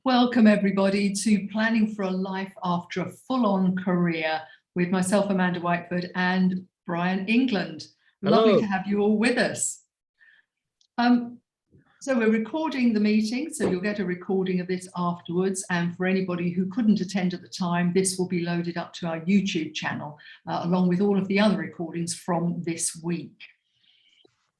Welcome everybody to Planning for a Life After a Full-On Career with myself, Amanda Whiteford, and Brian England. Hello. Lovely to have you all with us. So we're recording the meeting, so you'll get a recording of this afterwards. And for anybody who couldn't attend at the time, this will be loaded up to our YouTube channel, along with all of the other recordings from this week.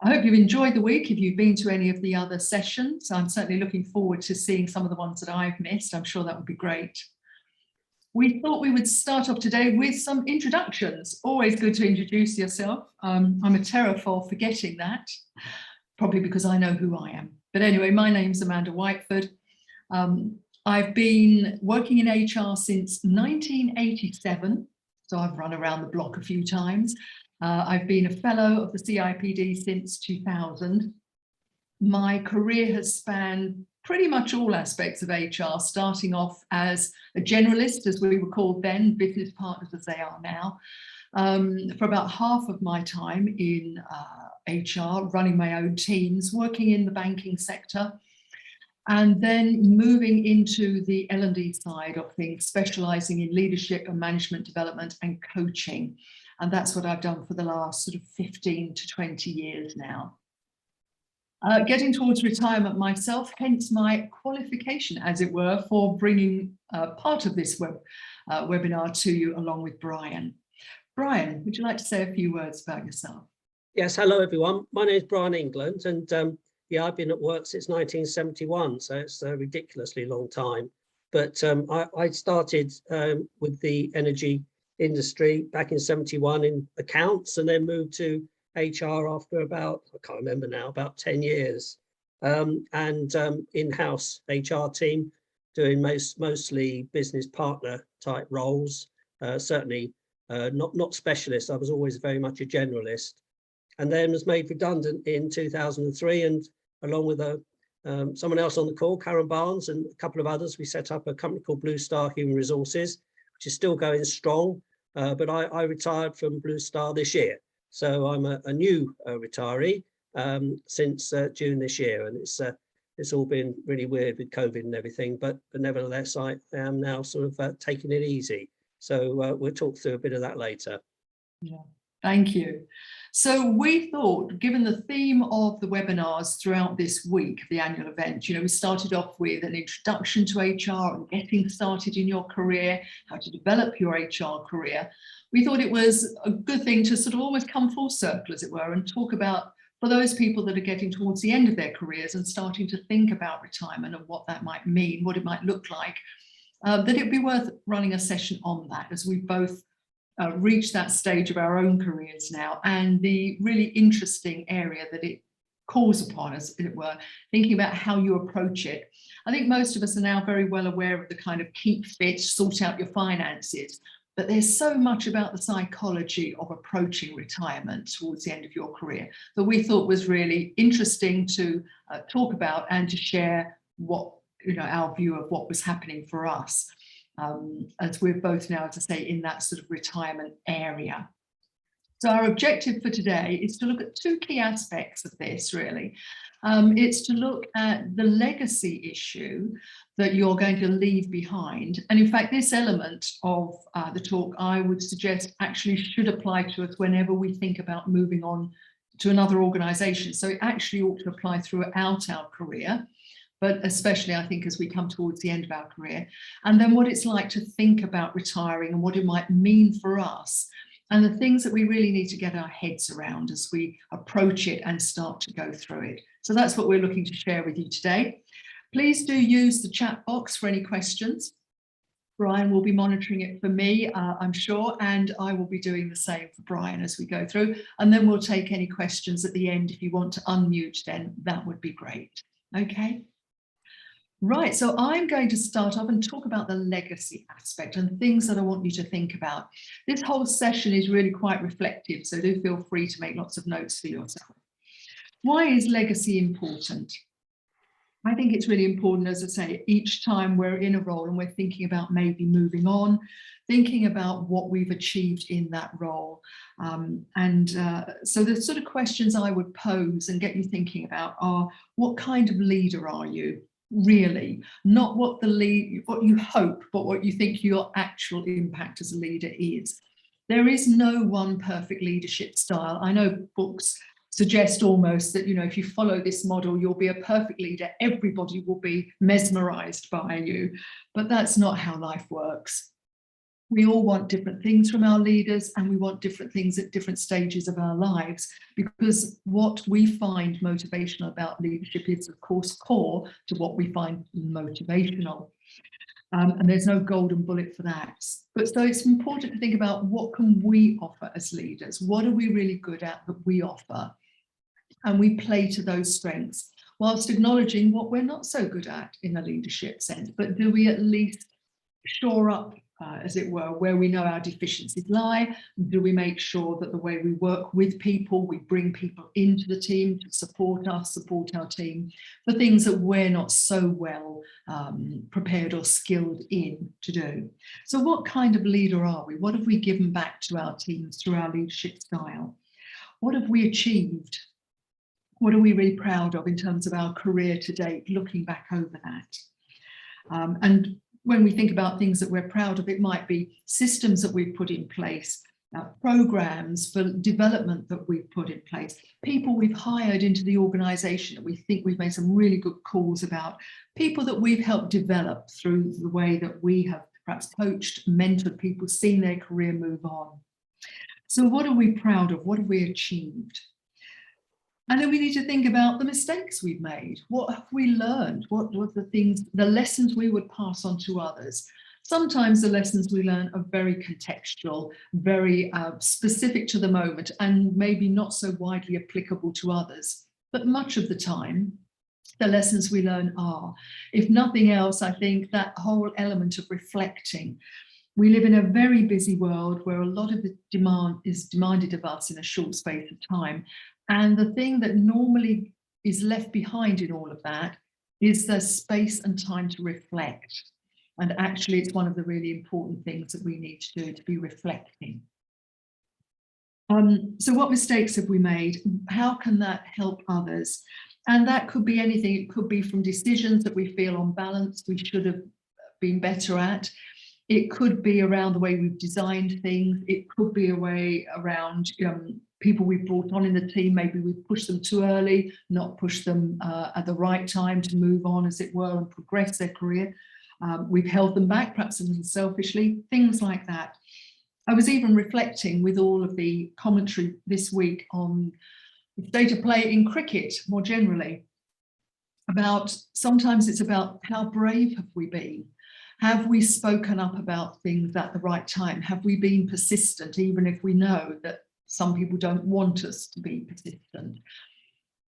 I hope you've enjoyed the week. If you've been to any of the other sessions, I'm certainly looking forward to seeing some of the ones that I've missed. I'm sure that would be great. We thought we would start off today with some introductions. Always good to introduce yourself. I'm a terror for forgetting that, probably because I know who I am. But anyway, my name's Amanda Whiteford. I've been working in HR since 1987, so I've run around the block a few times. I've been a fellow of the CIPD since 2000. My career has spanned pretty much all aspects of HR, starting off as a generalist, as we were called then, business partners as they are now, for about half of my time in HR, running my own teams, working in the banking sector, and then moving into the L&D side of things, specialising in leadership and management development and coaching. And that's what I've done for the last sort of 15 to 20 years now. Getting towards retirement myself, hence my qualification, as it were, for bringing part of this webinar to you along with Brian. Brian, would you like to say a few words about yourself? Yes, hello everyone. My name is Brian England, and yeah, I've been at work since 1971, so it's a ridiculously long time. But I started with the energy industry back in 71 in accounts, and then moved to HR after about, I can't remember now, about 10 years. In-house HR team, doing mostly business partner type roles, certainly not specialist. I was always very much a generalist, and then was made redundant in 2003, and along with someone else on the call, Karen Barnes, and a couple of others, we set up a company called Blue Star Human Resources, which is still going strong. But I retired from Blue Star this year. So I'm a new retiree since June this year. And it's all been really weird with COVID and everything. But nevertheless, I am now sort of taking it easy. So we'll talk through a bit of that later. Yeah, thank you. So we thought, given the theme of the webinars throughout this week, the annual event, we started off with an introduction to HR and getting started in your career, how to develop your HR career. We thought it was a good thing to sort of almost come full circle, as it were, and talk about, for those people that are getting towards the end of their careers and starting to think about retirement and what that might mean, what it might look like, that it'd be worth running a session on that, as we both reached that stage of our own careers now, and the really interesting area that it calls upon us, as it were, thinking about how you approach it. I think most of us are now very well aware of the kind of keep fit, sort out your finances, but there's so much about the psychology of approaching retirement towards the end of your career that we thought was really interesting to talk about and to share what, our view of what was happening for us. As we're both now, as I say, in that sort of retirement area. So our objective for today is to look at two key aspects of this, really. It's to look at the legacy issue that you're going to leave behind. And in fact, this element of the talk, I would suggest, actually should apply to us whenever we think about moving on to another organisation. So it actually ought to apply throughout our career, but especially I think as we come towards the end of our career, and then what it's like to think about retiring and what it might mean for us, and the things that we really need to get our heads around as we approach it and start to go through it. So that's what we're looking to share with you today. Please do use the chat box for any questions. Brian will be monitoring it for me, I'm sure, and I will be doing the same for Brian as we go through, and then we'll take any questions at the end. If you want to unmute, then that would be great. Okay. Right, so I'm going to start off and talk about the legacy aspect and things that I want you to think about. This whole session is really quite reflective, so do feel free to make lots of notes for yourself. Why is legacy important? I think it's really important, as I say, each time we're in a role and we're thinking about maybe moving on, thinking about what we've achieved in that role. So the sort of questions I would pose and get you thinking about are, what kind of leader are you? really, not what what you hope, but what you think your actual impact as a leader is. There is no one perfect leadership style. I know books suggest almost that, if you follow this model, you'll be a perfect leader. Everybody will be mesmerized by you, but that's not how life works. We all want different things from our leaders, and we want different things at different stages of our lives, because what we find motivational about leadership is, of course, core to what we find motivational. And there's no golden bullet for that. But so it's important to think about, what can we offer as leaders? What are we really good at that we offer? And we play to those strengths, whilst acknowledging what we're not so good at in a leadership sense. But do we at least shore up, as it were, where we know our deficiencies lie? Do we make sure that the way we work with people, we bring people into the team to support us, support our team for things that we're not so well prepared or skilled in to do? So what kind of leader are we? What have we given back to our teams through our leadership style? What have we achieved? What are we really proud of in terms of our career to date, looking back over that? And when we think about things that we're proud of, it might be systems that we've put in place, programs for development that we've put in place, people we've hired into the organisation that we think we've made some really good calls about, people that we've helped develop through the way that we have perhaps coached, mentored people, seen their career move on. So what are we proud of? What have we achieved? And then we need to think about the mistakes we've made. What have we learned? What were the lessons we would pass on to others? Sometimes the lessons we learn are very contextual, very specific to the moment, and maybe not so widely applicable to others. But much of the time, the lessons we learn are. If nothing else, I think that whole element of reflecting. We live in a very busy world where a lot of the demand is demanded of us in a short space of time. And the thing that normally is left behind in all of that is the space and time to reflect. And actually, it's one of the really important things that we need to do, to be reflecting. So what mistakes have we made? How can that help others? And that could be anything. It could be from decisions that we feel on balance we should have been better at. It could be around the way we've designed things. It could be a way around people we've brought on in the team. Maybe we've pushed them too early, not pushed them at the right time to move on, as it were, and progress their career. We've held them back, perhaps a little selfishly, things like that. I was even reflecting with all of the commentary this week on the state of play in cricket more generally, about sometimes it's about how brave have we been? Have we spoken up about things at the right time? Have we been persistent, even if we know that some people don't want us to be persistent?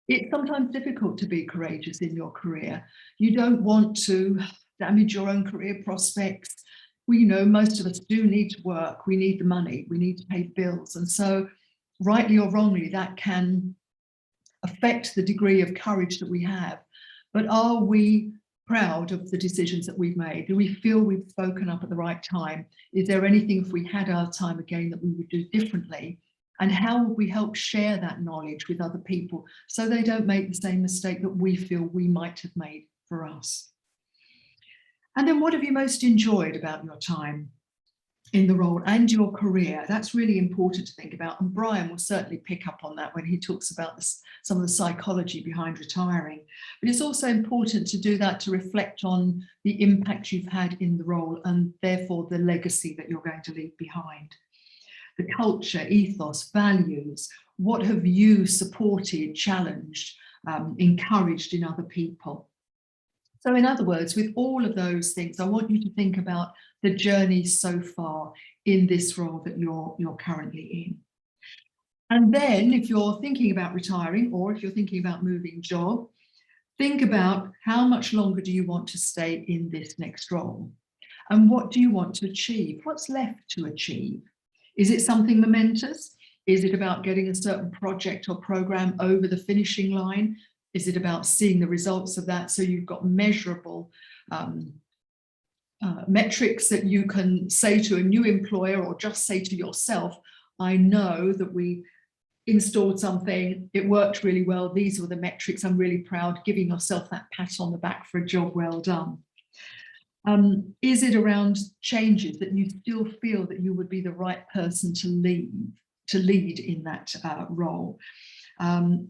It's sometimes difficult to be courageous in your career. You don't want to damage your own career prospects. We know most of us do need to work. We need the money. We need to pay bills. And so, rightly or wrongly, that can affect the degree of courage that we have. But are we proud of the decisions that we've made? Do we feel we've spoken up at the right time? Is there anything, if we had our time again, that we would do differently? And how would we help share that knowledge with other people so they don't make the same mistake that we feel we might have made for us? And then what have you most enjoyed about your time in the role and your career? That's really important to think about. And Brian will certainly pick up on that when he talks about this, some of the psychology behind retiring. But it's also important to do that, to reflect on the impact you've had in the role and therefore the legacy that you're going to leave behind. The culture, ethos, values, what have you supported, challenged, encouraged in other people? So in other words, with all of those things, I want you to think about the journey so far in this role that you're currently in. And then if you're thinking about retiring, or if you're thinking about moving job, think about how much longer do you want to stay in this next role? And what do you want to achieve? What's left to achieve? Is it something momentous? Is it about getting a certain project or program over the finishing line? Is it about seeing the results of that so you've got measurable metrics that you can say to a new employer, or just say to yourself, I know that we installed something, it worked really well, these were the metrics, I'm really proud, giving yourself that pat on the back for a job well done. Is it around changes that you still feel that you would be the right person to lead in that role?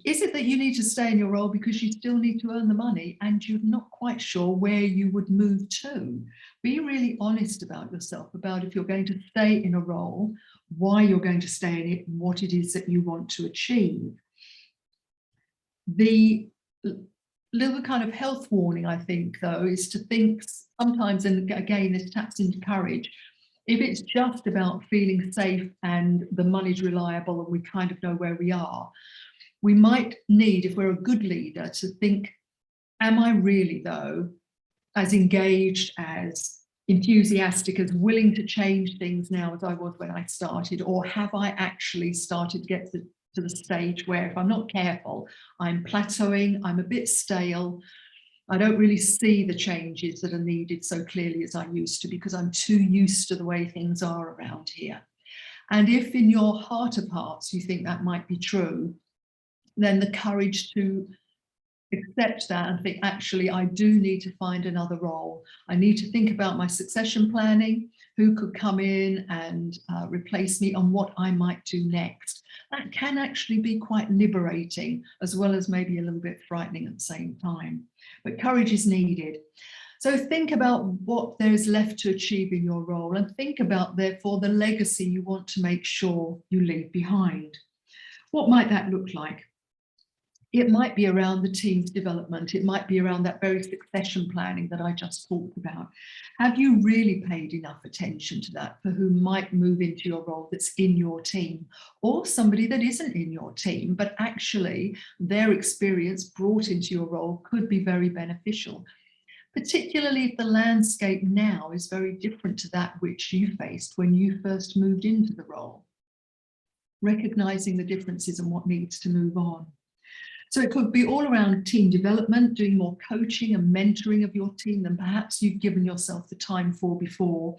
Is it that you need to stay in your role because you still need to earn the money and you're not quite sure where you would move to? Be really honest about yourself, about if you're going to stay in a role, why you're going to stay in it, and what it is that you want to achieve. The little kind of health warning, I think, though, is to think sometimes, and again, this taps into courage, if it's just about feeling safe and the money's reliable and we kind of know where we are, we might need, if we're a good leader, to think, am I really, though, as engaged, as enthusiastic, as willing to change things now as I was when I started, or have I actually started to get to the stage where if I'm not careful, I'm plateauing, I'm a bit stale, I don't really see the changes that are needed so clearly as I used to, because I'm too used to the way things are around here. And if in your heart of hearts you think that might be true, then the courage to accept that and think, actually, I do need to find another role. I need to think about my succession planning, who could come in and replace me, and what I might do next. That can actually be quite liberating, as well as maybe a little bit frightening at the same time. But courage is needed. So think about what there is left to achieve in your role, and think about, therefore, the legacy you want to make sure you leave behind. What might that look like? It might be around the team's development. It might be around that very succession planning that I just talked about. Have you really paid enough attention to that for who might move into your role that's in your team, or somebody that isn't in your team, but actually their experience brought into your role could be very beneficial, particularly if the landscape now is very different to that which you faced when you first moved into the role. Recognizing the differences and what needs to move on. So it could be all around team development, doing more coaching and mentoring of your team than perhaps you've given yourself the time for before,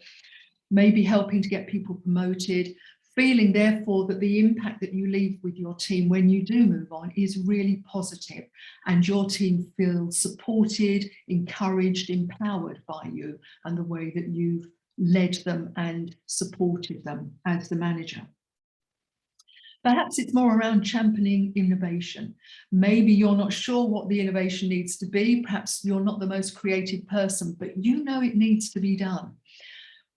maybe helping to get people promoted, feeling therefore that the impact that you leave with your team when you do move on is really positive, and your team feels supported, encouraged, empowered by you and the way that you've led them and supported them as the manager. Perhaps it's more around championing innovation. Maybe you're not sure what the innovation needs to be. Perhaps you're not the most creative person, but you know it needs to be done.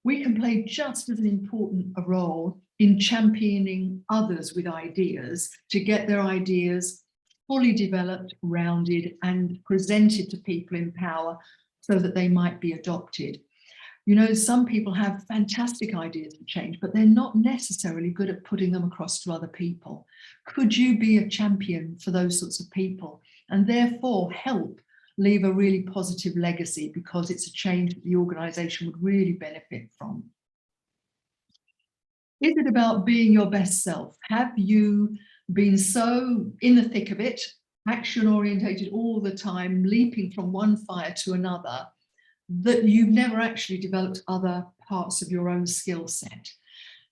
We can play just as important a role in championing others with ideas to get their ideas fully developed, rounded, and presented to people in power so that they might be adopted. You know, some people have fantastic ideas for change, but they're not necessarily good at putting them across to other people. Could you be a champion for those sorts of people and therefore help leave a really positive legacy, because it's a change that the organisation would really benefit from? Is it about being your best self? Have you been so in the thick of it, action orientated all the time, leaping from one fire to another, that you've never actually developed other parts of your own skill set?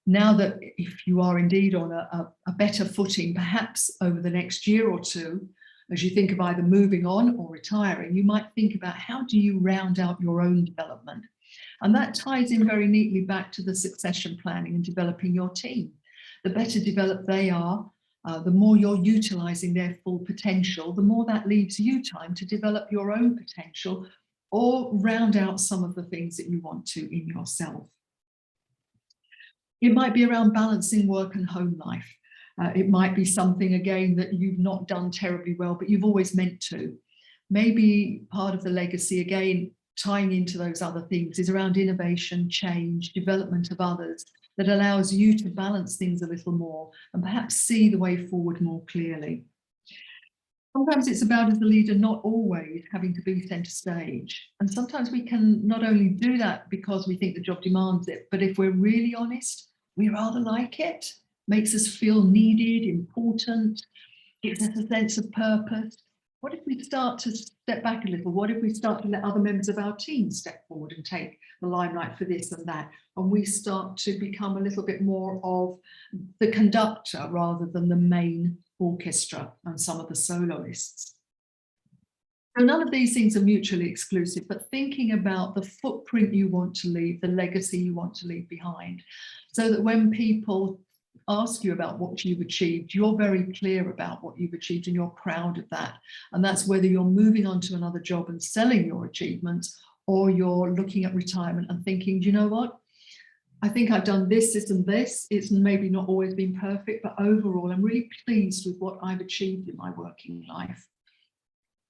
Now that if you are indeed on a better footing, perhaps over the next year or two, as you think of either moving on or retiring, you might think about how do you round out your own development? And that ties in very neatly back to the succession planning and developing your team. The better developed they are, the more you're utilising their full potential, the more that leaves you time to develop your own potential or round out some of the things that you want to in yourself. It might be around balancing work and home life. It might be something, again, that you've not done terribly well, but you've always meant to. Maybe part of the legacy, again, tying into those other things, is around innovation, change, development of others, that allows you to balance things a little more and perhaps see the way forward more clearly. Sometimes it's about, as a leader, not always having to be centre stage. And sometimes we can not only do that because we think the job demands it, but if we're really honest, we rather like it. Makes us feel needed, important, gives us a sense of purpose. what if we start to step back a little? What if we start to let other members of our team step forward and take the limelight for this and that? And we start to become a little bit more of the conductor rather than the main orchestra and some of the soloists. So none of these things are mutually exclusive, but thinking about the footprint you want to leave, the legacy you want to leave behind, so that when people ask you about what you've achieved, you're very clear about what you've achieved and you're proud of that. And that's whether you're moving on to another job and selling your achievements, or you're looking at retirement and thinking, do you know what? I think I've done this, this and this. It's maybe not always been perfect, but overall, I'm really pleased with what I've achieved in my working life.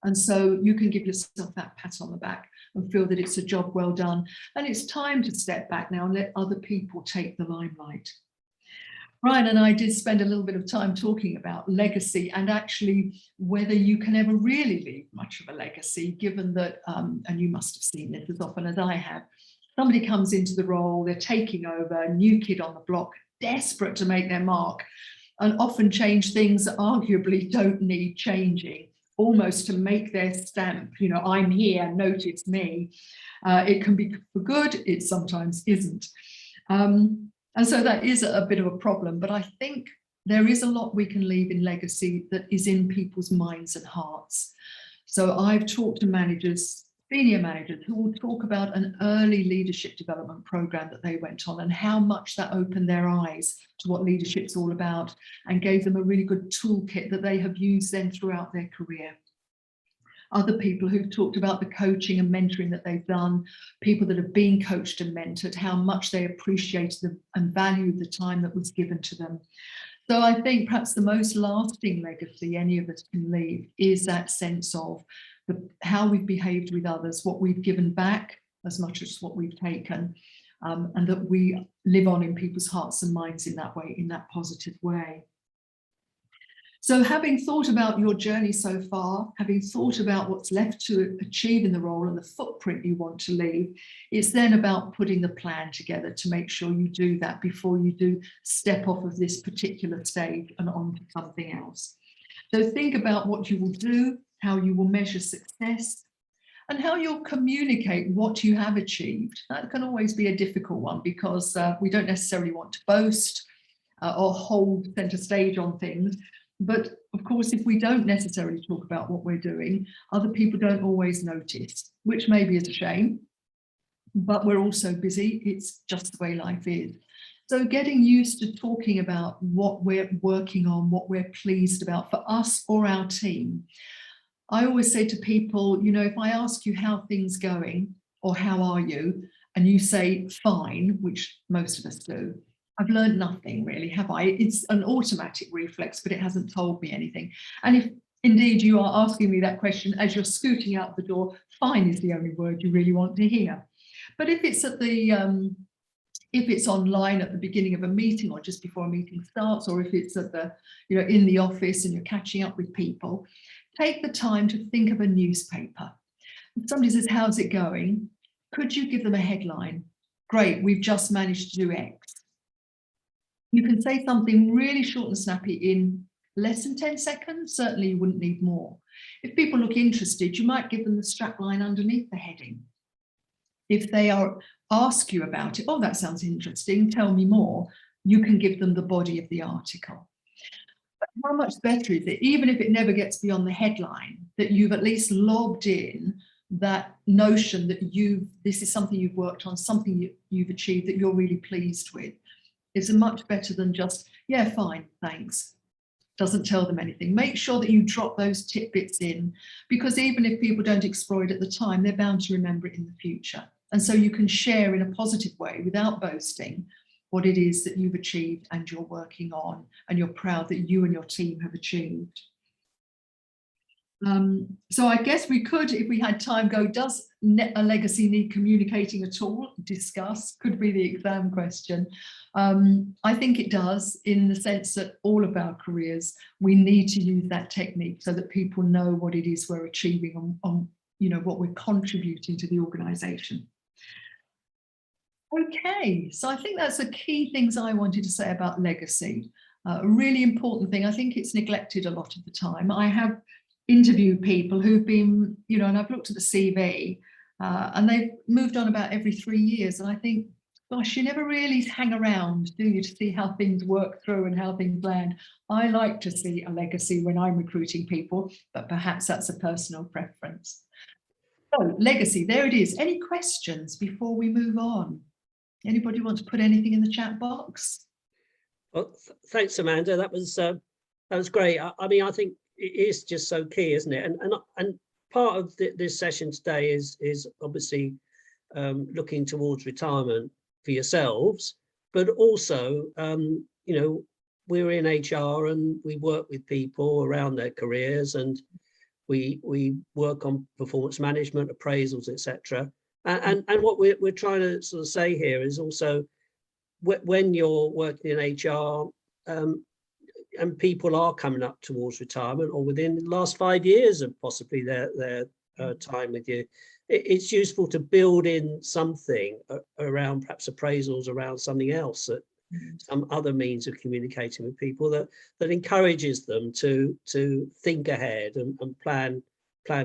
And so you can give yourself that pat on the back and feel that it's a job well done. And it's time to step back now and let other people take the limelight. Ryan and I did spend a little bit of time talking about legacy and actually whether you can ever really leave much of a legacy, given that, and you must have seen this as often as I have, somebody comes into the role, they're taking over, a new kid on the block, desperate to make their mark, and often change things that arguably don't need changing, almost to make their stamp, you know, I'm here, notice me. It can be for good, it sometimes isn't. And so that is a bit of a problem, but I think there is a lot we can leave in legacy that is in people's minds and hearts. So I've talked to managers, senior managers, who will talk about an early leadership development program that they went on and how much that opened their eyes to what leadership's all about and gave them a really good toolkit that they have used then throughout their career. Other people who've talked about the coaching and mentoring that they've done, people that have been coached and mentored, how much they appreciated and valued the time that was given to them. So I think perhaps the most lasting legacy any of us can leave is that sense of how we've behaved with others, what we've given back as much as what we've taken, and that we live on in people's hearts and minds in that way, in that positive way. So having thought about your journey so far, having thought about what's left to achieve in the role and the footprint you want to leave, it's then about putting the plan together to make sure you do that before you do step off of this particular stage and on to something else. So think about what you will do, how you will measure success, and how you'll communicate what you have achieved. That can always be a difficult one because we don't necessarily want to boast or hold center stage on things. But of course, if we don't necessarily talk about what we're doing, other people don't always notice, which maybe is a shame, but we're also busy. It's just the way life is. So getting used to talking about what we're working on, what we're pleased about for us or our team. I always say to people, you know, if I ask you how things going or how are you, and you say fine, which most of us do, I've learned nothing really, have I? It's an automatic reflex, but it hasn't told me anything. And if indeed you are asking me that question as you're scooting out the door, fine is the only word you really want to hear. But if it's at the if it's online at the beginning of a meeting or just before a meeting starts, or if it's at the, you know, in the office and you're catching up with people, take the time to think of a newspaper. If somebody says, how's it going? Could you give them a headline? Great, we've just managed to do X. You can say something really short and snappy in less than 10 seconds. Certainly you wouldn't need more. If people look interested, you might give them the strapline underneath the heading. If they ask you about it, oh, that sounds interesting, tell me more, you can give them the body of the article. But how much better is it, even if it never gets beyond the headline, that you've at least logged in that notion that this is something you've worked on, something you've achieved that you're really pleased with. It's much better than just, yeah, fine, thanks. Doesn't tell them anything. Make sure that you drop those tidbits in, because even if people don't explore it at the time, they're bound to remember it in the future. And so you can share in a positive way without boasting what it is that you've achieved and you're working on, and you're proud that you and your team have achieved. So I guess we could, if we had time, go, does a legacy need communicating at all? Discuss, could be the exam question. I think it does, in the sense that all of our careers, we need to use that technique so that people know what it is we're achieving on you know, what we're contributing to the organisation. Okay, so I think that's the key things I wanted to say about legacy. A really important thing. I think it's neglected a lot of the time. I have interviewed people who've been, you know, and I've looked at the CV and they've moved on about every 3 years. And I think, gosh, you never really hang around, do you, to see how things work through and how things land. I like to see a legacy when I'm recruiting people, but perhaps that's a personal preference. So legacy, there it is. Any questions before we move on? Anybody want to put anything in the chat box? Well, thanks, Amanda. That was great. I mean, I think it is just so key, isn't it? And part of this session today is obviously looking towards retirement for yourselves, but also, you know, we're in HR and we work with people around their careers, and we work on performance management, appraisals, etc. And what we're trying to sort of say here is also, when you're working in HR and people are coming up towards retirement or within the last 5 years of possibly their time with you, it's useful to build in something around perhaps appraisals, around something else, that some other means of communicating with people that encourages them to think ahead and plan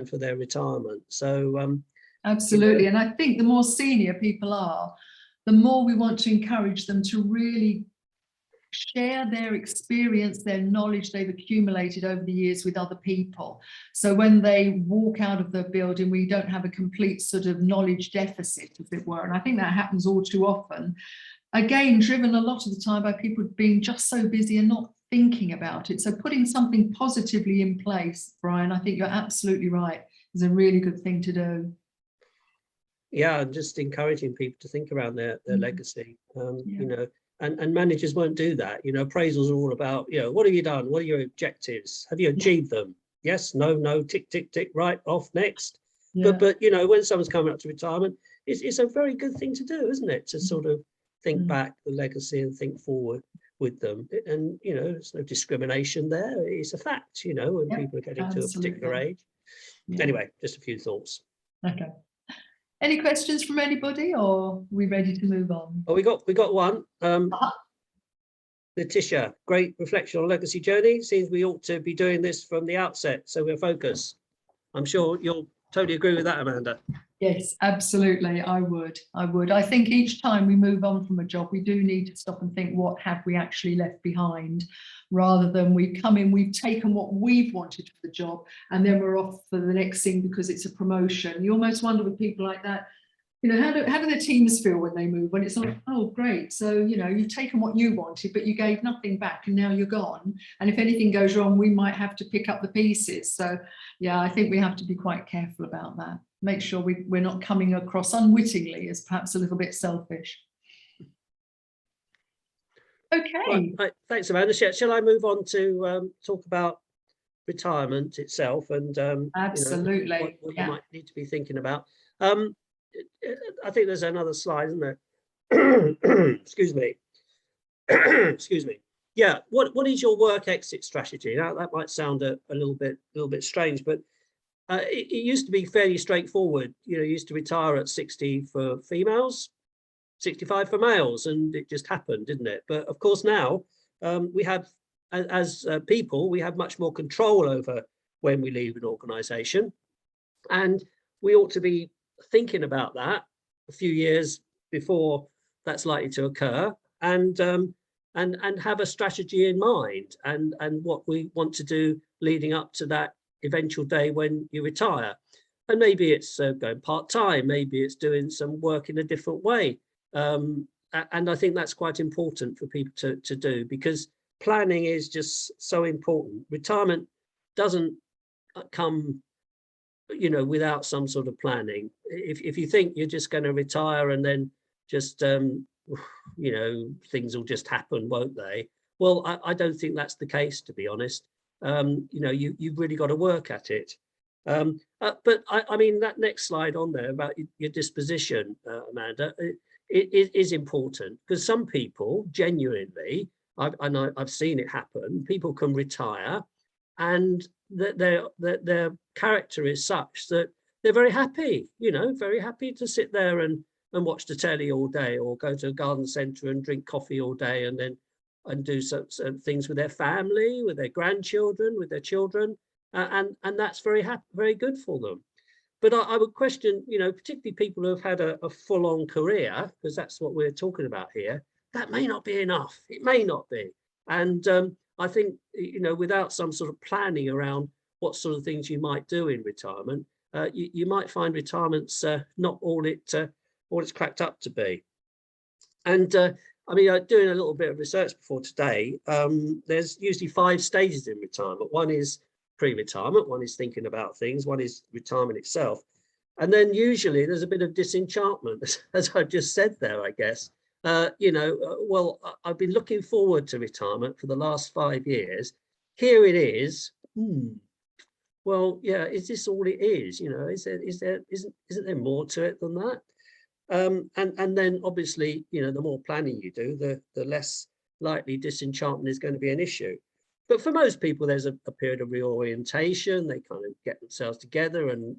for their retirement. So absolutely. You know, And I think the more senior people are, the more we want to encourage them to really share their experience, their knowledge they've accumulated over the years with other people. So when they walk out of the building, we don't have a complete sort of knowledge deficit, as it were. And I think that happens all too often. Again, driven a lot of the time by people being just so busy and not thinking about it. So putting something positively in place, Brian, I think you're absolutely right, is a really good thing to do. Yeah, and just encouraging people to think around their legacy. You know, and managers won't do that. You know, appraisals are all about, you know, what have you done? What are your objectives? Have you achieved them? Yes, no, tick, tick, tick, right, off, next. But you know, when someone's coming up to retirement, it's a very good thing to do, isn't it? To sort of think back the legacy and think forward with them. And, you know, there's no discrimination there. It's a fact, you know, when people are getting to a particular age. Anyway, just a few thoughts. Okay. Any questions from anybody, or are we ready to move on? Oh, we got one. Letitia, great reflection on legacy journey. Seems we ought to be doing this from the outset, so we're focused. I'm sure you'll totally agree with that, Amanda. Yes, absolutely. I would. I think each time we move on from a job, we do need to stop and think, what have we actually left behind, rather than we come in, we've taken what we've wanted for the job, and then we're off for the next thing because it's a promotion. You almost wonder with people like that, you know, how do the teams feel when they move? When it's like, oh, great. So, you know, you've taken what you wanted, but you gave nothing back, and now you're gone. And if anything goes wrong, we might have to pick up the pieces. So, yeah, I think we have to be quite careful about that. Make sure we're not coming across unwittingly as perhaps a little bit selfish. Okay. Right, thanks, Amanda. Shall I move on to talk about retirement itself and Absolutely, you know, what you might need to be thinking about? I think there's another slide, isn't there? Excuse me. Excuse me. Yeah. What is your work exit strategy? Now that might sound a little bit strange, but it used to be fairly straightforward. You know, you used to retire at 60 for females, 65 for males, and it just happened, didn't it? But of course now we have, as people, we have much more control over when we leave an organisation, and we ought to be thinking about that a few years before that's likely to occur, and have a strategy in mind, and what we want to do leading up to that eventual day when you retire. And maybe it's going part-time, maybe it's doing some work in a different way, and I think that's quite important for people to do, because planning is just so important. Retirement doesn't come, you know, without some sort of planning. If you think you're just going to retire and then just you know, things will just happen, won't they? Well, I don't think that's the case, to be honest. You know, you've really got to work at it. But I mean, that next slide on there about your disposition, Amanda, it is important, because some people genuinely, I've seen it happen, people can retire and their character is such that they're very happy, you know, very happy to sit there and watch the telly all day, or go to a garden centre and drink coffee all day, and then do some things with their family, with their grandchildren, with their children. and that's very good for them. But I would question, particularly people who have had a full-on career, because that's what we're talking about here. That may not be enough. It may not be. And I think, without some sort of planning around what sort of things you might do in retirement, you might find retirement's not all it's cracked up to be. And doing a little bit of research before today, there's usually 5 stages in retirement. One is pre-retirement, one is thinking about things, one is retirement itself. And then usually there's a bit of disenchantment, as I just said there, I guess. Well, I've been looking forward to retirement for the last 5 years. Here it is. Well, yeah, is this all it is? Isn't there more to it than that? And then obviously, the more planning you do, the less likely disenchantment is going to be an issue. But for most people, there's a period of reorientation. They kind of get themselves together and,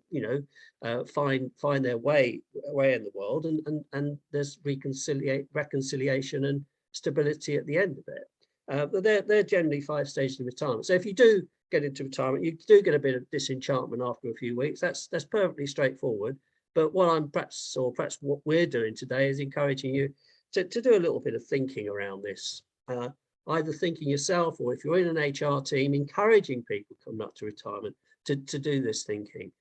find their way in the world, and there's reconciliation and stability at the end of it. But they're generally 5 stages of retirement. So if you do get into retirement, you do get a bit of disenchantment after a few weeks. That's perfectly straightforward. But what perhaps what we're doing today is encouraging you to do a little bit of thinking around this. Either thinking yourself, or if you're in an HR team, encouraging people coming up to retirement to do this thinking.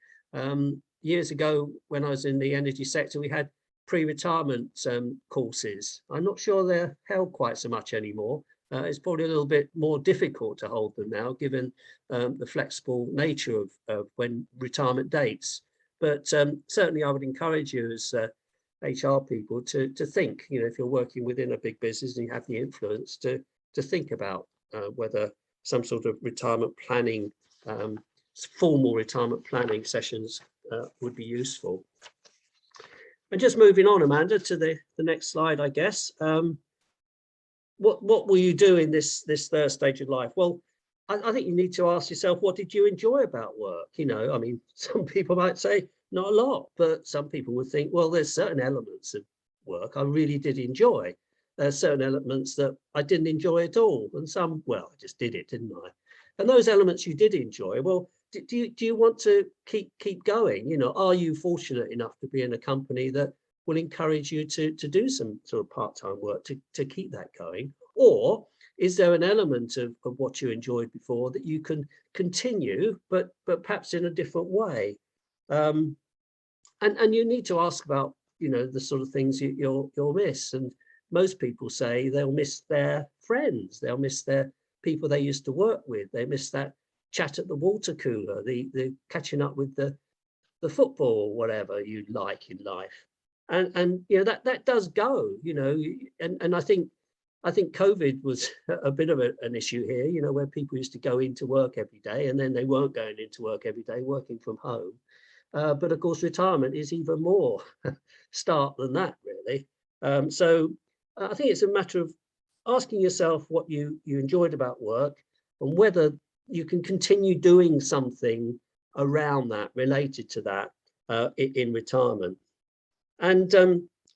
Years ago, when I was in the energy sector, we had pre-retirement courses. I'm not sure they're held quite so much anymore. It's probably a little bit more difficult to hold them now, given the flexible nature of when retirement dates. But certainly I would encourage you as HR people to think, if you're working within a big business and you have the influence, to think about whether some sort of retirement planning, formal retirement planning sessions would be useful. And just moving on, Amanda, to the next slide, I guess. What will you do in this third stage of life? Well, I think you need to ask yourself, what did you enjoy about work? Some people might say not a lot, but some people would think, well, there's certain elements of work I really did enjoy. There's certain elements that I didn't enjoy at all, and some, well, I just did it, didn't I? And those elements you did enjoy, well, do you want to keep going? Are you fortunate enough to be in a company that will encourage you to do some sort of part-time work to keep that going? Or is there an element of what you enjoyed before that you can continue, but perhaps in a different way? And you need to ask about, the sort of things you'll miss. And most people say they'll miss their friends, they'll miss their people they used to work with, they miss that chat at the water cooler, the catching up with the football or whatever you like in life. And that does go, and I think COVID was a bit of an issue here, where people used to go into work every day and then they weren't going into work every day, working from home. But of course, retirement is even more stark than that, really. So I think it's a matter of asking yourself what you enjoyed about work and whether you can continue doing something around that, related to that, in retirement. And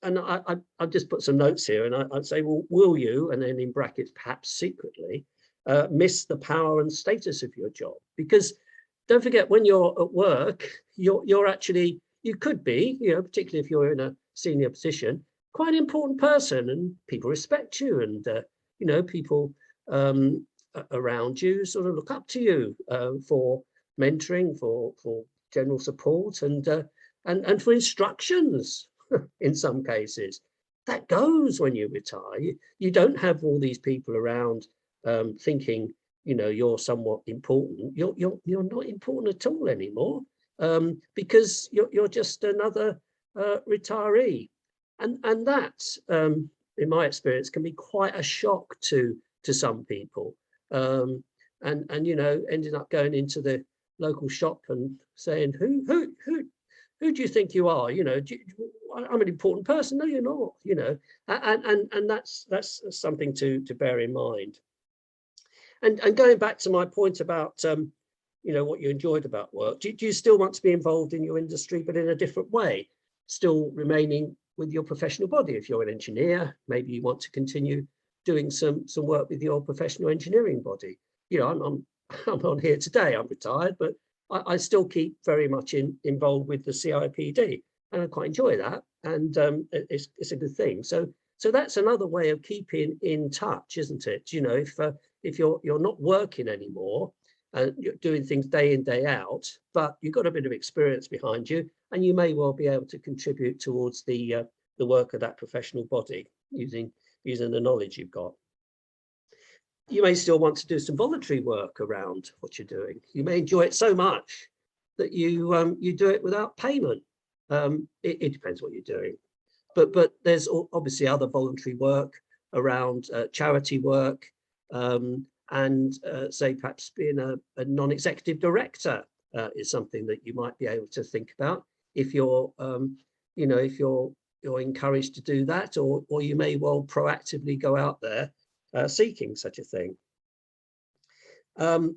I've just put some notes here, and I'd say, well, will you, and then in brackets, perhaps secretly, miss the power and status of your job? Because don't forget, when you're at work, you're actually, you could be, particularly if you're in a senior position, quite an important person, and people respect you, and people around you sort of look up to you for mentoring, for general support, and for instructions. In some cases, that goes when you retire. You don't have all these people around thinking, you're somewhat important. You're not important at all anymore, because you're just another retiree, and that, in my experience, can be quite a shock to some people. And ending up going into the local shop and saying, who do you think you are? I'm an important person. No, you're not. And that's something to bear in mind. And going back to my point about what you enjoyed about work, do you still want to be involved in your industry, but in a different way, still remaining with your professional body? If you're an engineer, maybe you want to continue doing some work with your professional engineering body. I'm I'm on here today. I'm retired, but I still keep very much involved with the CIPD, and I quite enjoy that. And it's a good thing. So that's another way of keeping in touch, isn't it? You know, if you're not working anymore and you're doing things day in, day out, but you've got a bit of experience behind you, and you may well be able to contribute towards the work of that professional body using the knowledge you've got. You may still want to do some voluntary work around what you're doing. You may enjoy it so much that you do it without payment. It depends what you're doing, but there's obviously other voluntary work around charity work, and say perhaps being a non-executive director is something that you might be able to think about if you're you know, if you're encouraged to do that, or you may well proactively go out there seeking such a thing. And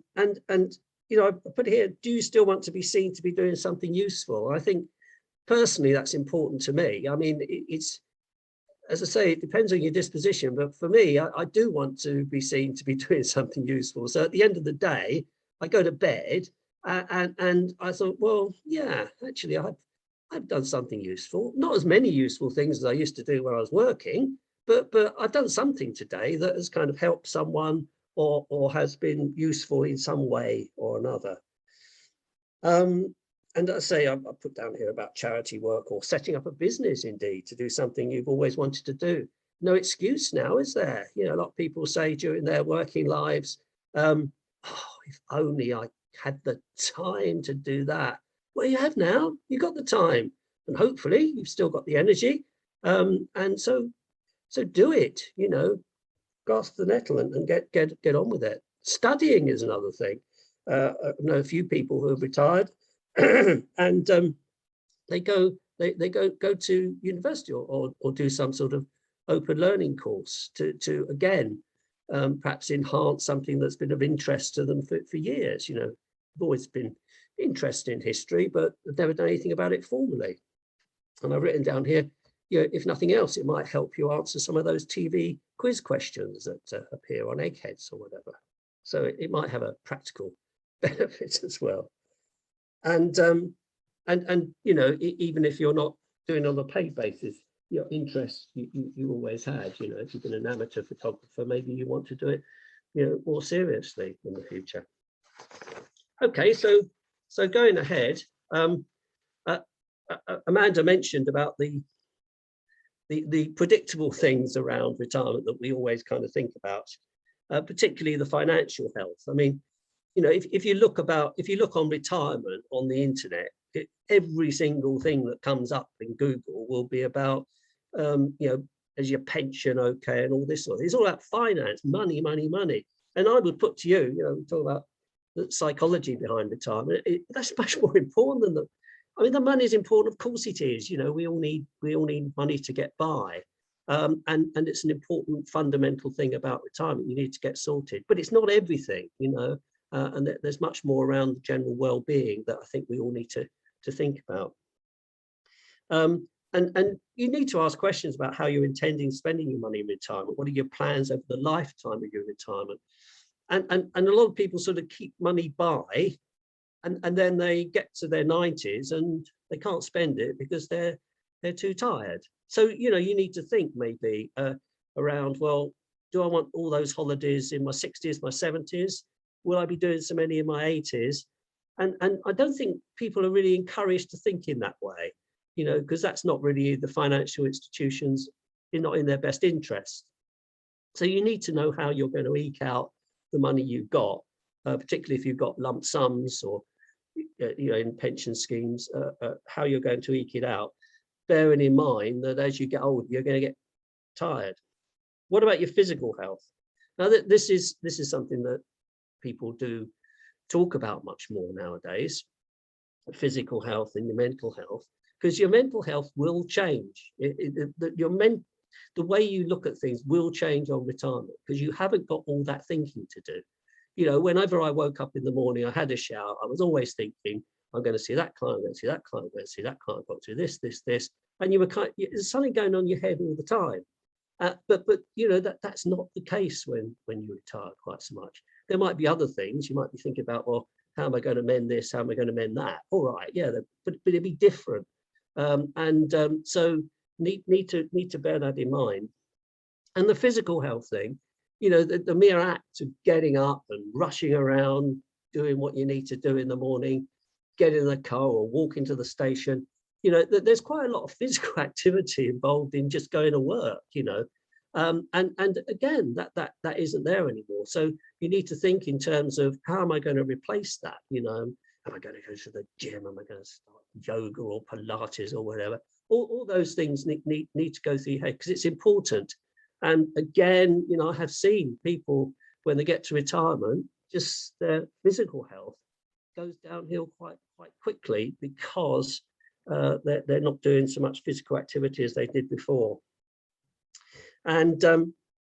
you know, I put here, do you still want to be seen to be doing something useful? I think personally that's important to me. I mean, it's, as I say, it depends on your disposition, but for me, I do want to be seen to be doing something useful. So at the end of the day, I go to bed and I thought, well, yeah, actually I've done something useful. Not as many useful things as I used to do when I was working, but I've done something today that has kind of helped someone or has been useful in some way or another. And I say, I put down here about charity work or setting up a business, indeed, to do something you've always wanted to do. No excuse now, is there? You know, a lot of people say during their working lives, oh, if only I had the time to do that. Well, you have now, you've got the time, and hopefully you've still got the energy. And so do it, you know, grasp the nettle and get on with it. Studying is another thing. I know a few people who have retired and they go to university or do some sort of open learning course to again perhaps enhance something that's been of interest to them for years. You know, I've always been interested in history, but I've never done anything about it formally. And I've written down here, you know, if nothing else, it might help you answer some of those TV quiz questions that appear on Eggheads or whatever. So it might have a practical benefit as well. And you know, even if you're not doing on a paid basis, your interest you always had. You know, if you've been an amateur photographer, maybe you want to do it, you know, more seriously in the future. Okay, so going ahead, Amanda mentioned about the predictable things around retirement that we always kind of think about, particularly the financial health. I mean, you know, if you look on retirement on the internet, every single thing that comes up in Google will be about, you know, is your pension okay and all this sort of thing. It's all about finance, money. And I would put to you, you know, talk about the psychology behind retirement. That's much more important than the. I mean, the money is important, of course it is. You know, we all need money to get by, and it's an important fundamental thing about retirement. You need to get sorted, but it's not everything, you know. And there's much more around the general well-being that I think we all need to think about. And you need to ask questions about how you're intending spending your money in retirement. What are your plans over the lifetime of your retirement? And a lot of people sort of keep money by, and then they get to their 90s and they can't spend it because they're too tired. So, you know, you need to think maybe around, well, do I want all those holidays in my 60s, my 70s? Will I be doing so many in my 80s? And I don't think people are really encouraged to think in that way, you know, because that's not really the financial institutions, not in their best interest. So you need to know how you're going to eke out the money you've got, particularly if you've got lump sums or, you know, in pension schemes, how you're going to eke it out, bearing in mind that as you get older, you're going to get tired. What about your physical health? Now, this is something that people do talk about much more nowadays, physical health and your mental health, because your mental health will change. The way you look at things will change on retirement because you haven't got all that thinking to do. You know, whenever I woke up in the morning, I had a shower, I was always thinking, I'm going to see that client, I'm going to see that client, I'm going to see that client, I've got to do this. And you were there's something going on in your head all the time. But you know, that's not the case when you retire quite so much. There might be other things. You might be thinking about, well, how am I going to mend this? How am I going to mend that? All right, yeah, but it'd be different. So need to bear that in mind. And the physical health thing, you know, the mere act of getting up and rushing around, doing what you need to do in the morning, get in the car or walk into the station, you know, there's quite a lot of physical activity involved in just going to work, you know. And again, that isn't there anymore. So you need to think in terms of, how am I going to replace that? You know, am I going to go to the gym? Am I going to start yoga or Pilates or whatever? All those things need to go through your head, because it's important. And again, you know, I have seen people, when they get to retirement, just their physical health goes downhill quite quickly, because they're not doing so much physical activity as they did before. And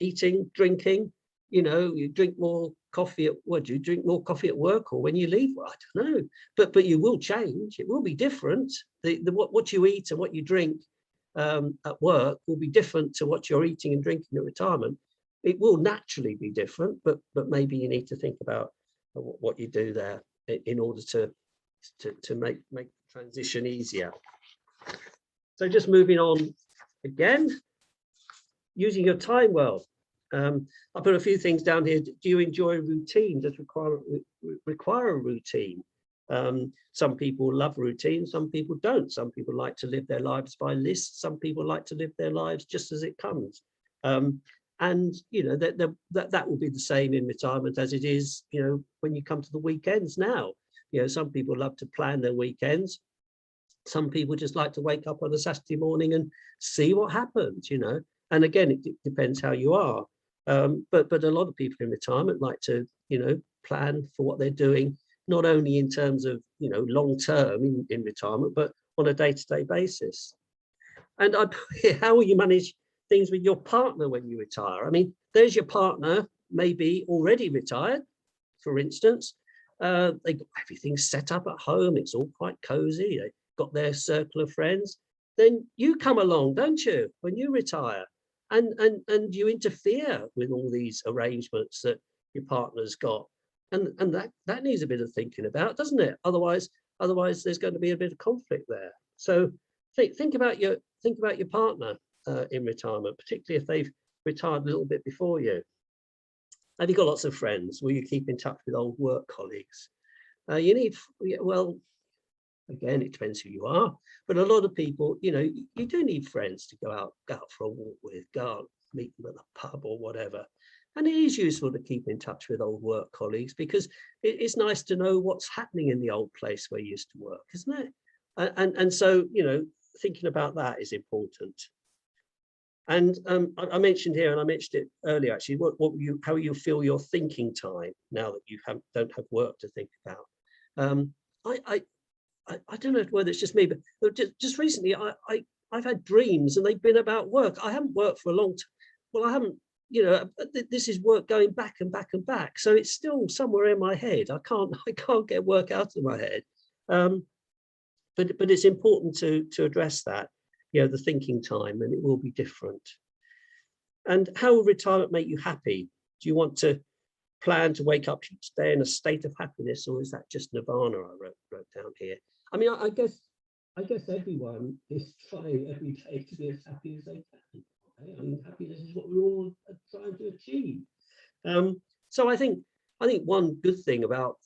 eating, drinking, you know, you drink more coffee do you drink more coffee at work or when you leave? Well, I don't know, but you will change. It will be different. What you eat and what you drink at work will be different to what you're eating and drinking at retirement. It will naturally be different, but maybe you need to think about what you do there in order to make the transition easier. So just moving on again, using your time well. I put a few things down here. Do you enjoy routine? Does require a routine? Some people love routine, some people don't. Some people like to live their lives by lists. Some people like to live their lives just as it comes. And you know, that will be the same in retirement as it is, you know, when you come to the weekends now. You know, some people love to plan their weekends. Some people just like to wake up on a Saturday morning and see what happens, you know. And again, it depends how you are. But a lot of people in retirement like to, you know, plan for what they're doing, not only in terms of, you know, long term in retirement, but on a day-to-day basis. And how will you manage things with your partner when you retire? I mean, there's your partner, maybe already retired, for instance. They got everything set up at home. It's all quite cozy. They've got their circle of friends. Then you come along, don't you, when you retire? And you interfere with all these arrangements that your partner's got, and that needs a bit of thinking about, doesn't it? Otherwise there's going to be a bit of conflict there. So think about your partner in retirement, particularly if they've retired a little bit before you. Have you got lots of friends? Will you keep in touch with old work colleagues? You need, well, again, it depends who you are, but a lot of people, you know, you do need friends to go out for a walk with, go out, meet them at the pub or whatever. And it is useful to keep in touch with old work colleagues, because it's nice to know what's happening in the old place where you used to work, isn't it? And so, you know, thinking about that is important. And I mentioned here, and I mentioned it earlier actually, how you fill your thinking time now that you don't have work to think about. I don't know whether it's just me, but just recently I've had dreams and they've been about work. I haven't worked for a long time. Well, I haven't, you know, this is work going back and back and back. So it's still somewhere in my head. I can't get work out of my head. But it's important to address that, you know, the thinking time, and it will be different. And how will retirement make you happy? Do you want to plan to wake up each day in a state of happiness, or is that just nirvana? I wrote down here. I mean, I guess everyone is trying every day to be as happy as they can. Okay? I mean, happiness is what we're all trying to achieve. So I think one good thing about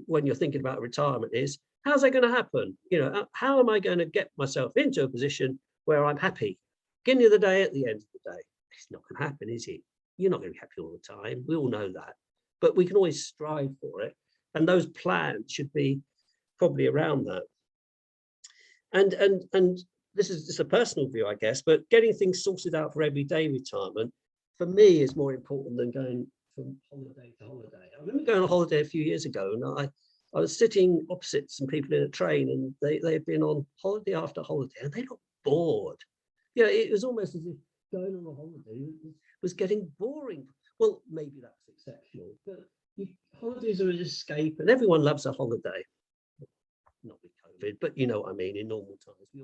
when you're thinking about retirement is, how's that going to happen? You know, how am I going to get myself into a position where I'm happy? Beginning of the day, at the end of the day, it's not going to happen, is it? You're not going to be happy all the time. We all know that, but we can always strive for it, and those plans should be probably around that. And this is just a personal view, I guess, but getting things sorted out for everyday retirement for me is more important than going from holiday to holiday. I remember going on a holiday a few years ago, and I was sitting opposite some people in a train, and they had been on holiday after holiday, and they looked bored. Yeah, it was almost as if going on a holiday was getting boring. Well, maybe that's exceptional, but holidays are an escape, and everyone loves a holiday. Not with COVID, but you know what I mean, in normal times, we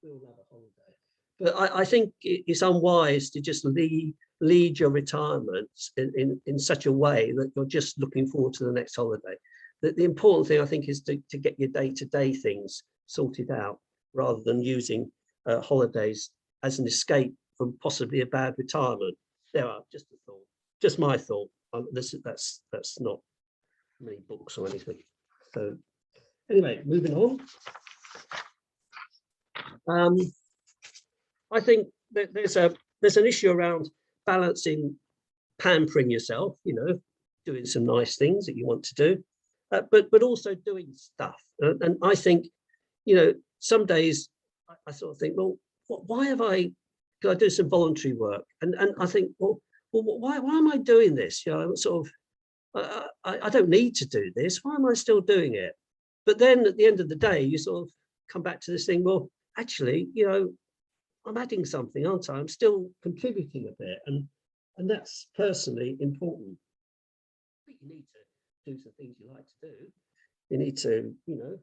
all love a holiday. But I think it's unwise to just leave lead your retirement in such a way that you're just looking forward to the next holiday. The important thing, I think, is to get your day-to-day things sorted out, rather than using holidays as an escape from possibly a bad retirement. There are just a thought, just my thought. That's not many books or anything. So anyway, moving on. I think that there's an issue around balancing pampering yourself, doing some nice things that you want to do, but also doing stuff. And I think, some days I sort of think, well, why have I do some voluntary work? And I think, well, why am I doing this? Sort of, I don't need to do this. Why am I still doing it? But then at the end of the day, you sort of come back to this thing, well, actually, I'm adding something, aren't I? I'm still contributing a bit. And that's personally important. But you need to do some things you like to do. You need to, go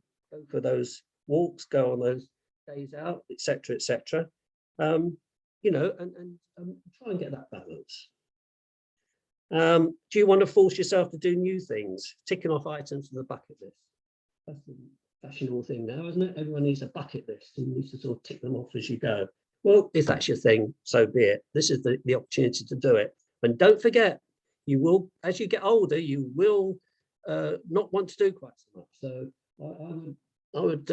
for those walks, go on those days out, etc., etc. And try and get that balance. Do you want to force yourself to do new things? Ticking off items from the bucket list. That's the fashionable thing now, isn't it? Everyone needs a bucket list and needs to sort of tick them off as you go. Well, if that's your thing, so be it. This is the opportunity to do it. And don't forget, you will, as you get older, you will not want to do quite so much. So I would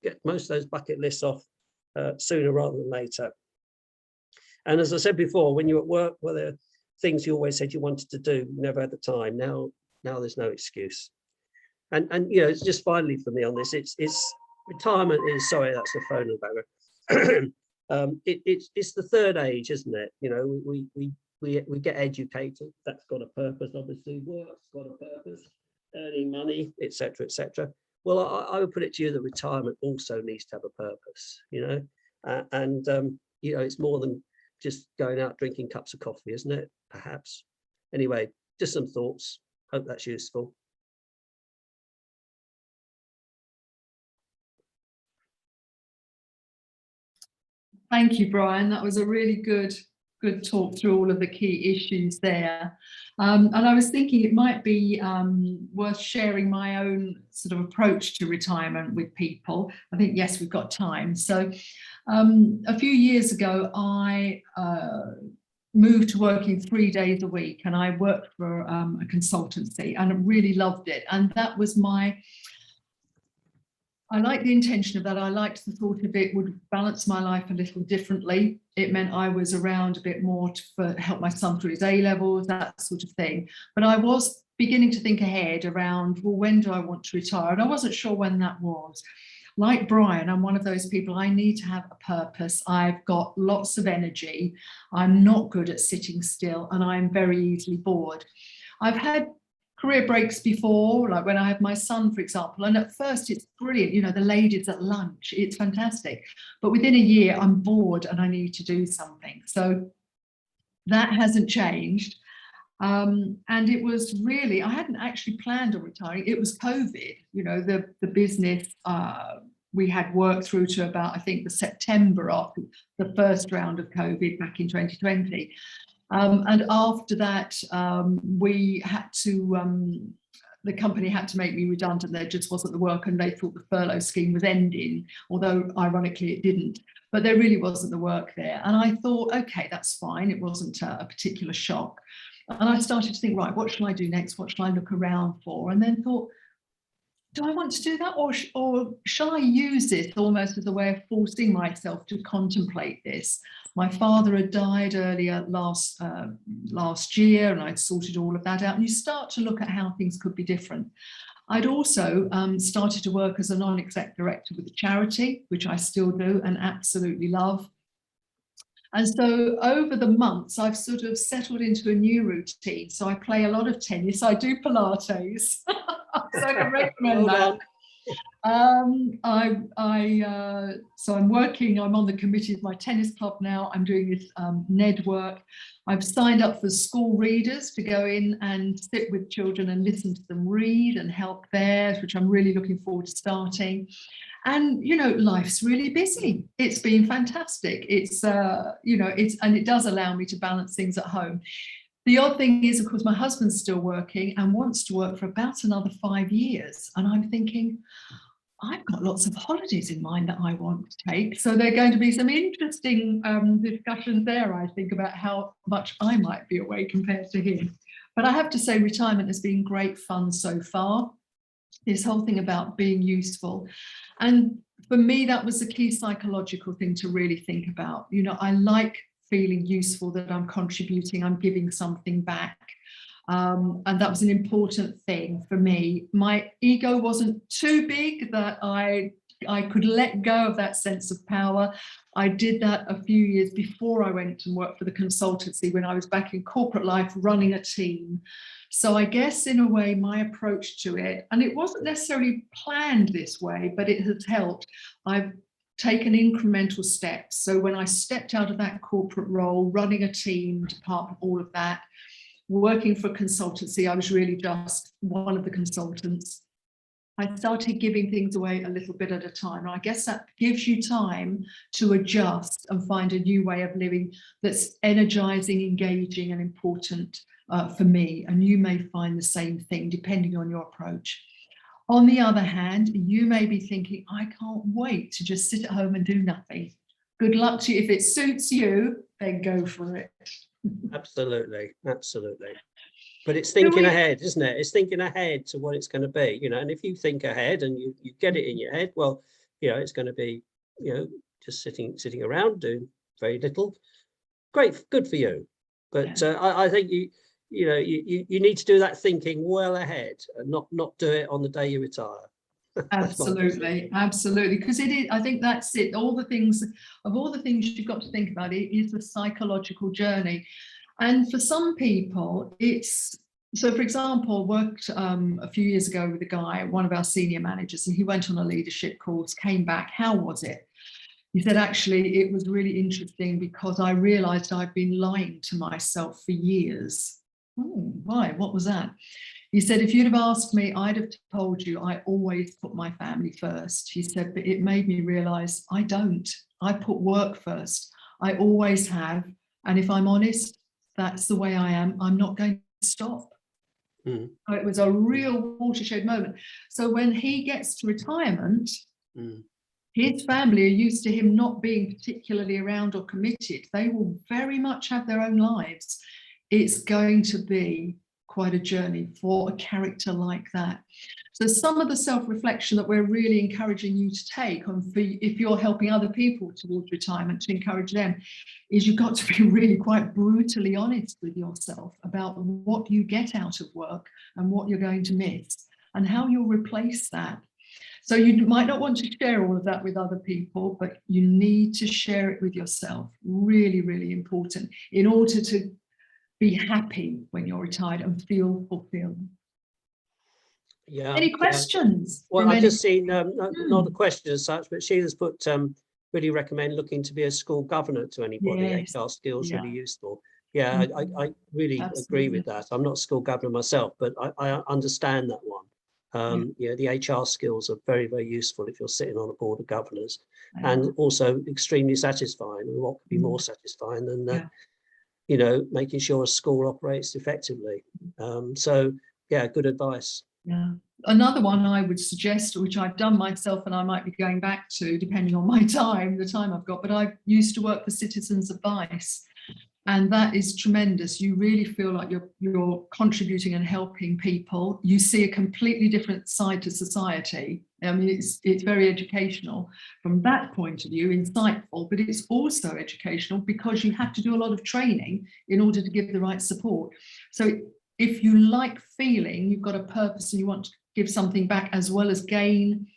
get most of those bucket lists off sooner rather than later. And as I said before, when you're at work, well, there are things you always said you wanted to do, never had the time. Now there's no excuse. And it's just finally for me on this, it's retirement is, sorry, that's the phone in the background. It's the third age, isn't it? We get educated. That's got a purpose, obviously. Work's got a purpose. Earning money, etc., etc. Well, I would put it to you that retirement also needs to have a purpose. It's more than just going out drinking cups of coffee, isn't it? Perhaps. Anyway, just some thoughts. Hope that's useful. Thank you, Brian. That was a really good talk through all of the key issues there. And I was thinking it might be worth sharing my own sort of approach to retirement with people. I think, yes, we've got time. So a few years ago, I moved to working 3 days a week, and I worked for a consultancy, and I really loved it. And that was I liked the intention of that. I liked the thought of it would balance my life a little differently. It meant I was around a bit more to help my son through his A-levels, that sort of thing. But I was beginning to think ahead around, well, when do I want to retire? And I wasn't sure when that was. Like Brian, I'm one of those people, I need to have a purpose. I've got lots of energy. I'm not good at sitting still, and I'm very easily bored. I've had career breaks before, like when I had my son, for example, and at first it's brilliant, the ladies at lunch, it's fantastic. But within a year, I'm bored and I need to do something. So that hasn't changed. And it was really, I hadn't actually planned on retiring. It was COVID, the business, we had worked through to about, I think, the September after the first round of COVID back in 2020. And after that, we had to, the company had to make me redundant. There just wasn't the work, and they thought the furlough scheme was ending, although ironically it didn't. But there really wasn't the work there. And I thought, okay, that's fine. It wasn't a particular shock. And I started to think, right, what shall I do next? What shall I look around for? And then thought, do I want to do that, or shall I use this almost as a way of forcing myself to contemplate this? My father had died earlier last year, and I'd sorted all of that out. And you start to look at how things could be different. I'd also started to work as a non-exec director with a charity, which I still do and absolutely love. And so over the months, I've sort of settled into a new routine. So I play a lot of tennis. I do Pilates. So I can recommend that. So I'm working, I'm on the committee of my tennis club now. I'm doing this NED work. I've signed up for school readers to go in and sit with children and listen to them read and help theirs, which I'm really looking forward to starting. And, you know, life's really busy. It's been fantastic. It's, you know, and it does allow me to balance things at home. The odd thing is, of course, my husband's still working and wants to work for about another 5 years. And I'm thinking, I've got lots of holidays in mind that I want to take. So there are going to be some interesting discussions there, I think, about how much I might be away compared to him. But I have to say, retirement has been great fun so far. This whole thing about being useful. And for me, that was the key psychological thing to really think about. You know, I like feeling useful, that I'm contributing, I'm giving something back. And that was an important thing for me. My ego wasn't too big that I could let go of that sense of power. I did that a few years before I went and worked for the consultancy, when I was back in corporate life running a team. So I guess in a way, my approach to it, and it wasn't necessarily planned this way, but it has helped. I've taken incremental steps. So when I stepped out of that corporate role, running a team, department, all of that, working for consultancy, I was really just one of the consultants. I started giving things away a little bit at a time. And I guess that gives you time to adjust and find a new way of living that's energizing, engaging, and important for me. And you may find the same thing depending on your approach. On the other hand, you may be thinking, I can't wait to just sit at home and do nothing. Good luck to you. If it suits you, then go for it. Absolutely, absolutely. But it's thinking ahead, isn't it? It's thinking ahead to what it's going to be, you know. And if you think ahead and you get it in your head, well, you know, it's going to be, you know, just sitting around doing very little. Great, good for you. But I think you need to do that thinking well ahead, and not do it on the day you retire. Absolutely, absolutely, because it is, I think that's it. All the things you've got to think about, it is a psychological journey. And for some people, it's, so for example, worked a few years ago with a guy, one of our senior managers, and he went on a leadership course, came back. How was it? He said, actually, it was really interesting because I realized I've been lying to myself for years. Oh, why? What was that? He said, if you'd have asked me, I'd have told you I always put my family first. He said, but it made me realize I don't. I put work first. I always have. And if I'm honest, that's the way I am. I'm not going to stop. So it was a real watershed moment. So when he gets to retirement, his family are used to him not being particularly around or committed. They will very much have their own lives. It's going to be quite a journey for a character like that. So some of the self-reflection that we're really encouraging you to take on, for if you're helping other people towards retirement, to encourage them, is you've got to be really quite brutally honest with yourself about what you get out of work and what you're going to miss and how you'll replace that. So you might not want to share all of that with other people, but you need to share it with yourself. Really, really important in order to be happy when you're retired and feel fulfilled. Yeah. Any questions? Well, I've just seen, not a question as such, but Sheila's put, really recommend looking to be a school governor to anybody. Yes. HR skills really useful. Yeah, I really agree with that. I'm not a school governor myself, but I understand that one. Yeah, the HR skills are very, very useful if you're sitting on a board of governors, and also extremely satisfying. And what could be more satisfying than you know, making sure a school operates effectively. So yeah, good advice. Yeah. Another one I would suggest, which I've done myself and I might be going back to depending on my time, the time I've got, but I used to work for Citizens Advice, and that is tremendous. You really feel like you're contributing and helping people. You see a completely different side to society. I mean, it's very educational from that point of view, insightful, but it's also educational because you have to do a lot of training in order to give the right support. So if you like feeling you've got a purpose and you want to give something back as well as gain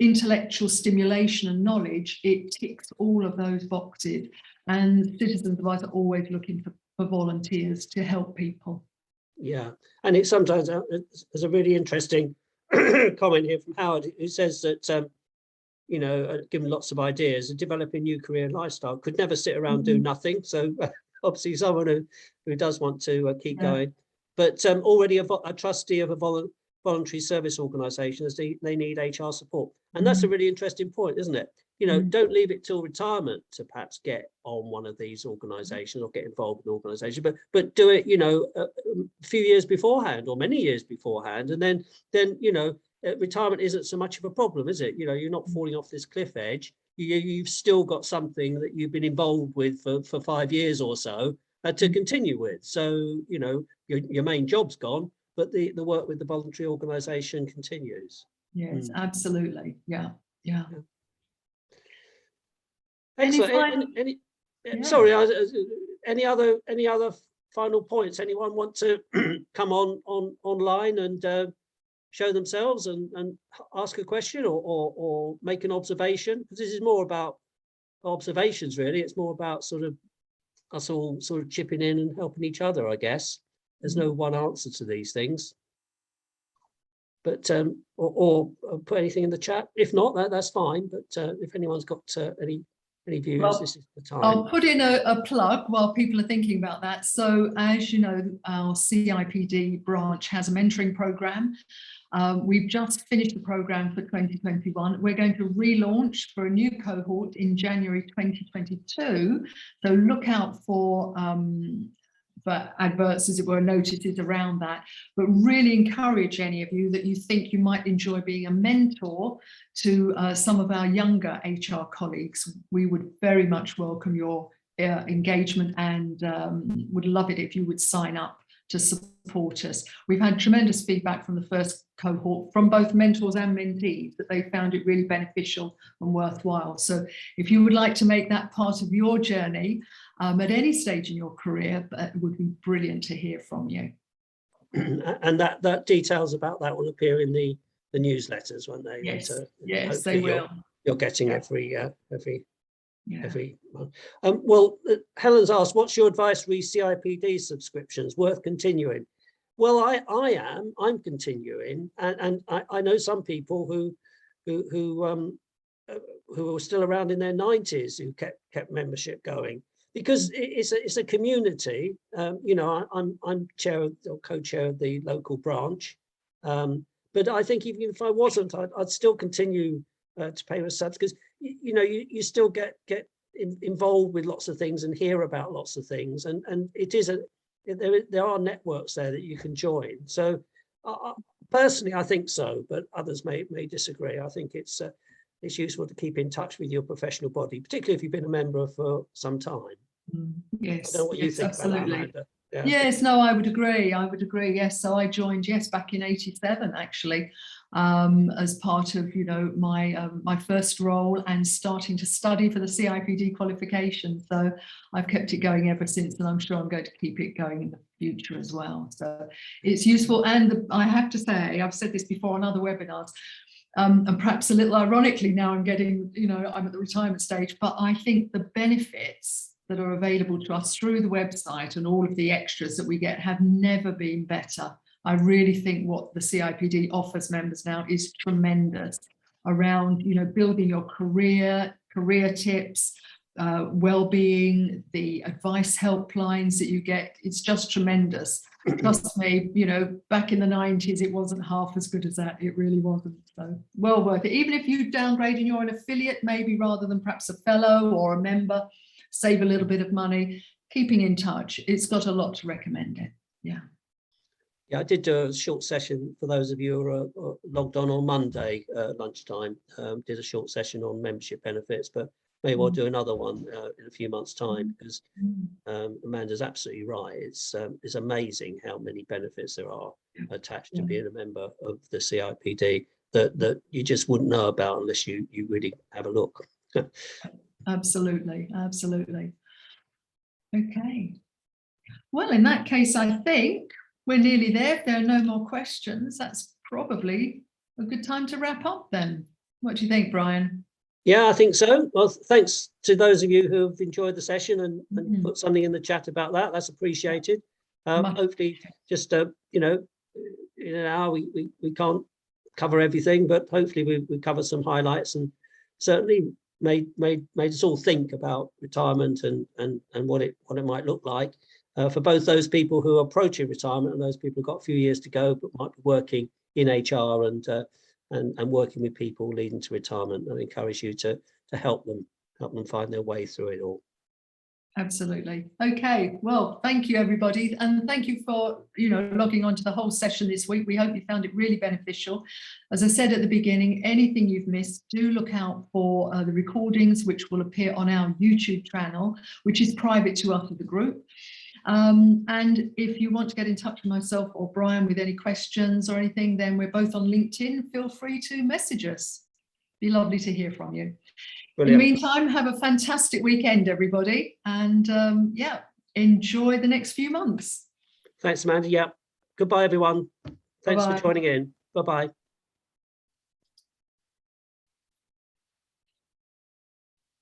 intellectual stimulation and knowledge, it ticks all of those boxes. And Citizens Advice are always looking for volunteers to help people. Yeah. And it sometimes, there's a really interesting comment here from Howard, who says that, you know, given lots of ideas, developing a new career and lifestyle, could never sit around do nothing. So obviously someone who does want to keep going. But already a trustee of a voluntary service organisations, they need HR support. And that's a really interesting point, isn't it? You know, don't leave it till retirement to perhaps get on one of these organisations or get involved in an organisation, but do it, you know, a few years beforehand or many years beforehand, and then you know, retirement isn't so much of a problem, is it? You know, you're not falling off this cliff edge. You've still got something that you've been involved with for 5 years or so to continue with. So, you know, your main job's gone, but the work with the voluntary organisation continues. Yes, absolutely. Yeah. Excellent. Sorry, any other final points? Anyone want to come online and show themselves and ask a question or make an observation? Because this is more about observations, really. It's more about sort of us all sort of chipping in and helping each other, I guess. There's no one answer to these things. But or put anything in the chat. If not, that's fine. But if anyone's got any views, well, this is the time. I'll put in a plug while people are thinking about that. So as you know, our CIPD branch has a mentoring program. We've just finished the program for 2021. We're going to relaunch for a new cohort in January 2022. So look out for adverts, as it were, notices around that, but really encourage any of you that you think you might enjoy being a mentor to some of our younger HR colleagues. We would very much welcome your engagement and would love it if you would sign up to support us. We've had tremendous feedback from the first cohort from both mentors and mentees that they found it really beneficial and worthwhile. So if you would like to make that part of your journey at any stage in your career, it would be brilliant to hear from you. And that details about that will appear in the newsletters, won't they? Yes, yes, they will. You're getting every month. Well, Helen's asked, what's your advice re CIPD subscriptions worth continuing? Well, I'm continuing, and I know some people who are still around in their 90s who kept membership going, because it's a community. You know, I'm chair or co-chair of the local branch, but I think even if I wasn't, I'd still continue to pay my subs, because you know, you still get involved with lots of things and hear about lots of things, and it is there are networks there that you can join. So personally, I think so, but others may disagree. I think it's useful to keep in touch with your professional body, particularly if you've been a member for some time. Yes, I don't know what you think absolutely. about that, yeah. Yes, no, I would agree. Yes, so I joined, back in '87 actually, as part of, you know, my first role and starting to study for the CIPD qualification. So I've kept it going ever since, and I'm sure I'm going to keep it going in the future as well. So it's useful, and I have to say, I've said this before on other webinars, and perhaps a little ironically now I'm getting, you know, I'm at the retirement stage, but I think the benefits that are available to us through the website and all of the extras that we get have never been better. I really think what the CIPD offers members now is tremendous around, you know, building your career tips, well-being, the advice helplines that you get. It's just tremendous. Trust me, you know, back in the 90s, it wasn't half as good as that. It really wasn't. So well worth it. Even if you downgrade and you're an affiliate, maybe rather than perhaps a fellow or a member, save a little bit of money, keeping in touch. It's got a lot to recommend it. Yeah. Yeah, I did do a short session for those of you who are logged on Monday lunchtime. Did a short session on membership benefits, but maybe I'll do another one in a few months' time, because Amanda's absolutely right. It's amazing how many benefits there are attached to being a member of the CIPD that you just wouldn't know about unless you really have a look. Absolutely, absolutely. Okay. Well, in that case, I think we're nearly there. If there are no more questions, that's probably a good time to wrap up then. What do you think, Brian? Yeah, I think so. Well, thanks to those of you who have enjoyed the session and put something in the chat about that. That's appreciated. Hopefully, just you know, in an hour we can't cover everything, but hopefully we cover some highlights, and certainly made us all think about retirement and what it might look like for both those people who are approaching retirement and those people who've got a few years to go but might be working in HR and working with people leading to retirement. I encourage you to help them find their way through it all. Absolutely. Okay, well, thank you everybody, and thank you for logging on to the whole session this week. We hope you found it really beneficial. As I said at the beginning, anything you've missed, do look out for the recordings, which will appear on our YouTube channel, which is private to us as a group. And if you want to get in touch with myself or Brian with any questions or anything, then we're both on LinkedIn. Feel free to message us. Be lovely to hear from you. Brilliant. In the meantime, have a fantastic weekend, everybody. And yeah, enjoy the next few months. Thanks, Amanda. Yeah. Goodbye, everyone. Thanks Bye-bye. for joining in. Bye-bye.